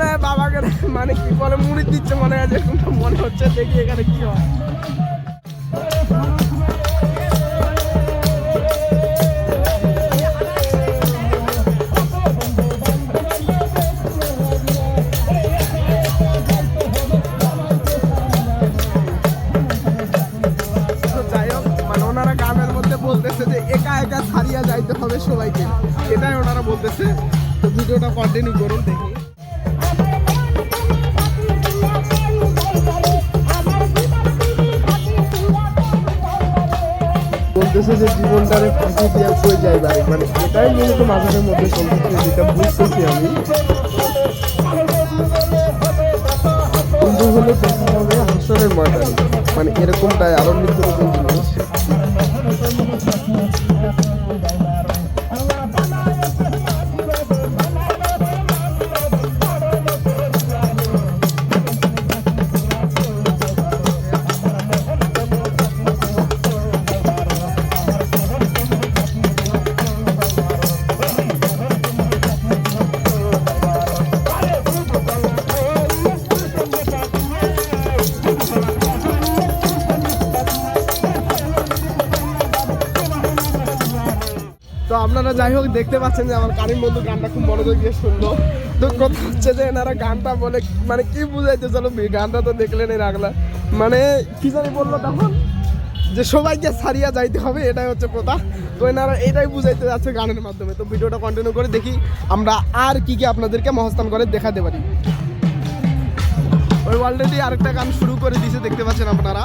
হয় বাবাকে মানে কি বলে মুড়ি দিচ্ছে মনে হয়, যেরকমটা মনে হচ্ছে। দেখি এখানে কি হয়। বলতেছে যে একা একা ছাড়িয়া যাইতে হবে সবাইকে, এটাই ওনারা বলতেছে। তো ভিডিওটা কন্টিনিউ করুন, দেখি। বলতেছে যে জীবনটারে ফাঁকি দিয়া কই যাইবারে, মানে এটাই মূলত মাথার মধ্যে চলতেছে, যেটা বুঝতেছি আমি। কিন্তু হলে দেখা হবে হাসরের ময়দানে, মানে এরকমটাই আরো নিত্য নতুন জিনিস। তো আপনারা যাই হোক দেখতে পাচ্ছেন যে আমার কারিম বন্ধু গানটা খুব মনোযোগ দিয়ে শুনলো। তো কথা হচ্ছে যে এনারা গানটা বলে মানে কি বুঝাইতে চলো, গানটা তো দেখলেন এর আগলা, মানে কি জানি বললো তখন যে সবাইকে ছাড়িয়া যাইতে হবে, এটাই হচ্ছে কথা। তো এনারা এটাই বুঝাইতে যাচ্ছে গানের মাধ্যমে। তো ভিডিওটা কন্টিনিউ করে দেখি আমরা আর কি কি আপনাদেরকে মহস্থান করে দেখাতে পারি। ওই অলরেডি আরেকটা গান শুরু করে দিয়েছে, দেখতে পাচ্ছেন আপনারা।